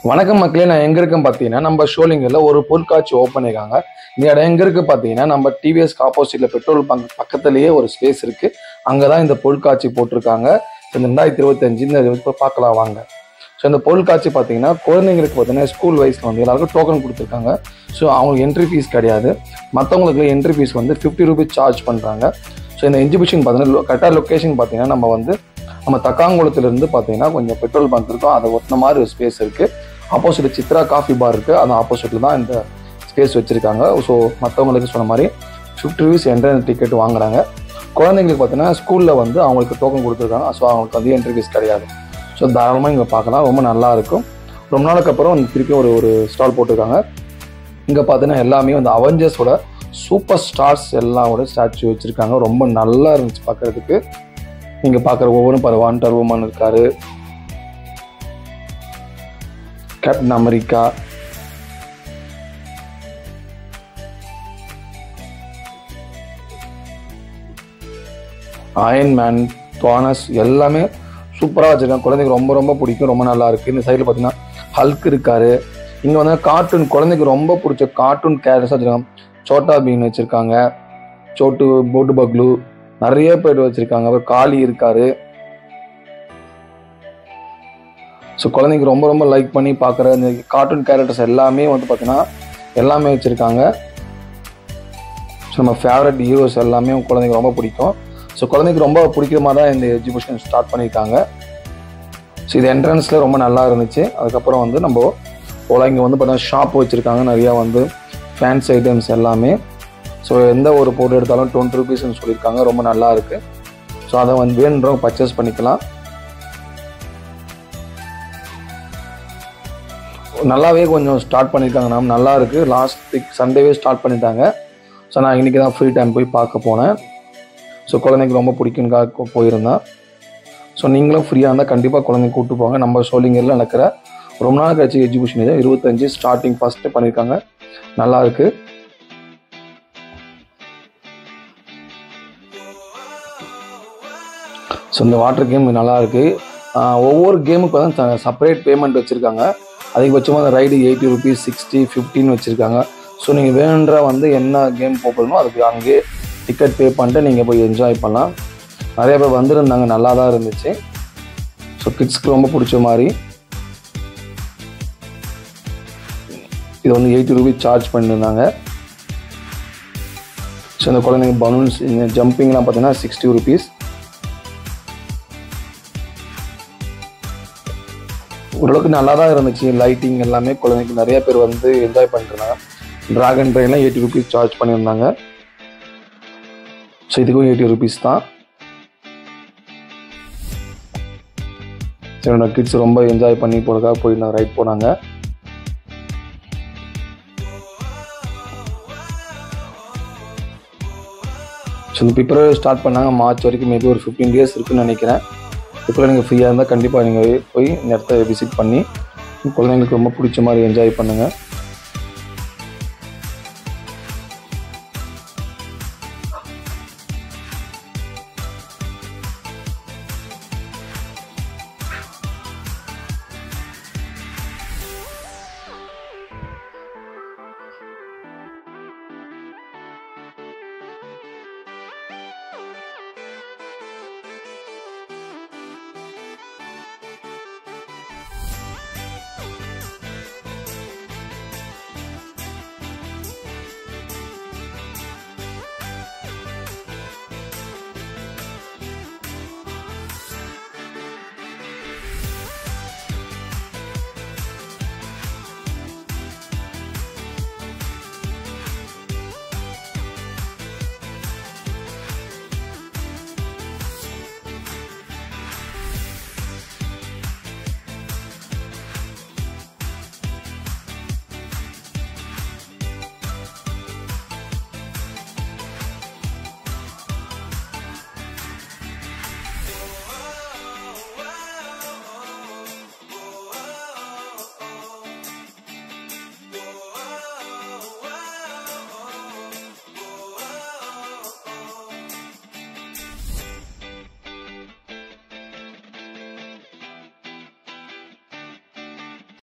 வணக்கம் மக்களே, நான் எங்க இருக்கேன்னு பார்த்தீங்கன்னா நம்ம ஷோலிங்கர்ல ஒரு பொருட்காட்சி ஓப்பன் பண்ணிருக்காங்க. இந்த இடம் எங்க இருக்கு பார்த்தீங்கன்னா நம்ம டிவிஎஸ்க்கு ஆப்போசிட்ல பெட்ரோல் பங்க் பக்கத்துலயே ஒரு ஸ்பேஸ் இருக்கு. அங்கதான் இந்த பொருட்காட்சி போட்டிருக்காங்க. இந்த 2025 இந்த பார்க்கலாம் வாங்க. ஸோ இந்த பொருட்காட்சி பார்த்தீங்கன்னா குழந்தைங்களுக்கு பார்த்தீங்கன்னா ஸ்கூல் வைஸ்ல வந்து எல்லாருக்கும் டோக்கன் கொடுத்துருக்காங்க. ஸோ அவங்களுக்கு என்ட்ரி ஃபீஸ் கிடையாது. மற்றவங்களுக்கு என்ட்ரி ஃபீஸ் வந்து 50 ரூபீஸ் சார்ஜ் பண்ணுறாங்க. ஸோ இந்த எக்ஸிபிஷன் பார்த்தீங்கன்னா கரெக்டாக லொக்கேஷன் பார்த்தீங்கன்னா நம்ம தக்காங்குளத்துலேருந்து பார்த்தீங்கன்னா கொஞ்சம் பெட்ரோல் பங்க் இருக்கும், அதை ஒட்டின மாதிரி ஒரு ஸ்பேஸ் இருக்குது. ஆப்போசிட் சித்ரா காஃபி பார் இருக்குது, அந்த ஆப்போசிட்டில் தான் இந்த ஸ்பேஸ் வச்சுருக்காங்க. ஸோ மற்றவங்களுக்கு சொன்ன மாதிரி 50 ரூபீஸ் என்ட்ரன்ஸ் டிக்கெட் வாங்குறாங்க. குழந்தைங்களுக்கு பார்த்தீங்கன்னா ஸ்கூலில் வந்து அவங்களுக்கு டோக்கன் கொடுத்துருக்காங்க. ஸோ அவங்களுக்கு வந்து என்ட்ரி ஃபீஸ் கிடையாது. ஸோ தாராளமாக இங்கே பார்க்கலாம், ரொம்ப நல்லா இருக்கும். ரொம்ப நாளுக்கு அப்புறம் திருப்பி ஒரு ஸ்டால் போட்டிருக்காங்க. இங்கே பார்த்தீங்கன்னா எல்லாமே வந்து அவெஞ்சர்ஸோட சூப்பர் ஸ்டார்ஸ் எல்லாரோட ஸ்டாச்சு வச்சுருக்காங்க. ரொம்ப நல்லா இருந்துச்சு பார்க்குறதுக்கு. நீங்கள் பார்க்குற ஒவ்வொரு வாண்டர் உமன் இருக்காரு, Captain America, Iron Man, Thanos எல்லாமே சூப்பராக வச்சுருக்காங்க. குழந்தைக்கு ரொம்ப ரொம்ப பிடிக்கும், ரொம்ப நல்லா இருக்குது. இந்த சைடில் பார்த்தீங்கன்னா ஹல்க் இருக்காரு. இங்கே வந்து கார்ட்டூன், குழந்தைக்கு ரொம்ப பிடிச்ச கார்ட்டூன் கேரக்டர்ஸ் வச்சுருக்காங்க. சோட்டா பீன் வச்சுருக்காங்க, சோட்டு போட்டு பக்லு நிறைய பேர் வச்சுருக்காங்க. அப்புறம் காளி இருக்காரு. ஸோ குழந்தைங்க ரொம்ப ரொம்ப லைக் பண்ணி பார்க்குற இந்த கார்ட்டூன் கேரக்டர்ஸ் எல்லாமே வந்து பார்த்தீங்கன்னா எல்லாமே வச்சுருக்காங்க. ஸோ நம்ம ஃபேவரட் ஹீரோஸ் எல்லாமே குழந்தைங்க ரொம்ப பிடிக்கும். ஸோ குழந்தைக்கு ரொம்ப பிடிக்கிற மாதிரி தான் இந்த எக்ஸிபிஷன் ஸ்டார்ட் பண்ணியிருக்காங்க. ஸோ இது என்ட்ரன்ஸில் ரொம்ப நல்லா இருந்துச்சு. அதுக்கப்புறம் வந்து நம்ம போல இங்கே வந்து பார்த்தீங்கன்னா ஷாப் வச்சுருக்காங்க, நிறையா வந்து ஃபேன்ஸ் ஐட்டம்ஸ் எல்லாமே. ஸோ எந்த ஒரு பொருள் எடுத்தாலும் 20 ரூபீஸ்ன்னு சொல்லியிருக்காங்க, ரொம்ப நல்லா இருக்குது. ஸோ அதை வந்து வேணுன்றவங்க பர்ச்சேஸ் பண்ணிக்கலாம். நல்லாவே கொஞ்சம் ஸ்டார்ட் பண்ணியிருக்காங்க, நம்ம நல்லா இருக்குது. லாஸ்ட் வீக் சண்டேவே ஸ்டார்ட் பண்ணிட்டாங்க. ஸோ நான் இன்றைக்கி தான் ஃப்ரீ டைம் போய் பார்க்க போனேன். ஸோ குழந்தைக்கு ரொம்ப பிடிக்குங்காக போயிருந்தேன். ஸோ நீங்களும் ஃப்ரீயாக இருந்தால் கண்டிப்பாக குழந்தைங்க கூப்பிட்டு போங்க. நம்ம ஷோலிங்கரில் நடக்கிற ரொம்ப நாள் கழிச்சு எக்ஸிபிஷன் இது 25 ஸ்டார்டிங் ஃபஸ்ட்டு பண்ணியிருக்காங்க, நல்லா இருக்குது. ஸோ இந்த வாட்டர் கேம் நல்லா இருக்குது. ஒவ்வொரு கேமுக்கு வந்து செப்பரேட் பேமெண்ட் வச்சுருக்காங்க. அதிகபட்சமாக அந்த ரைடு 80 ரூபீஸ், 60, 15 வச்சுருக்காங்க. ஸோ நீங்கள் வேணுன்ற வந்து என்ன கேம் போகணுமோ அதுக்கு அங்கேயே டிக்கெட் பே பண்ணிட்டு நீங்கள் போய் என்ஜாய் பண்ணலாம். நிறைய பேர் வந்திருந்தாங்க, நல்லா தான் இருந்துச்சு. ஸோ கிட்ஸ்க்கு ரொம்ப பிடிச்ச மாதிரி இது வந்து 80 ரூபீஸ் சார்ஜ் பண்ணியிருந்தாங்க. ஸோ இந்த குழந்தைங்க பலூன்ஸ் ஜம்பிங்லாம் பார்த்தீங்கன்னா 60 ரூபீஸ். ஓரளவுக்கு நல்லா தான் இருந்துச்சு. லைட்டிங் எல்லாமே குழந்தைக்கு நிறைய பேர் வந்து என்ஜாய் பண்ணிருந்தாங்க. ட்ராகன் ட்ரெயின்லாம் 80 ரூபீஸ் சார்ஜ் பண்ணியிருந்தாங்க. ஸோ இதுக்கும் 80 ரூபீஸ் தான். என்னோட கிட்ஸ் ரொம்ப என்ஜாய் பண்ணி போகிறதுக்காக போயிருந்தாங்க, ரைட் போனாங்க. ஸோ இந்த பிப்ரவரி ஸ்டார்ட் பண்ணாங்க, மார்ச் வரைக்கும் மேபி ஒரு 15 டேஸ் இருக்குன்னு நினைக்கிறேன். இப்போ நீங்கள் ஃப்ரீயாக இருந்தால் கண்டிப்பாக நீங்கள் போய் இந்த இடத்த விசிட் பண்ணி குழந்தைங்களுக்கு ரொம்ப பிடிச்ச மாதிரி என்ஜாய் பண்ணுங்கள்.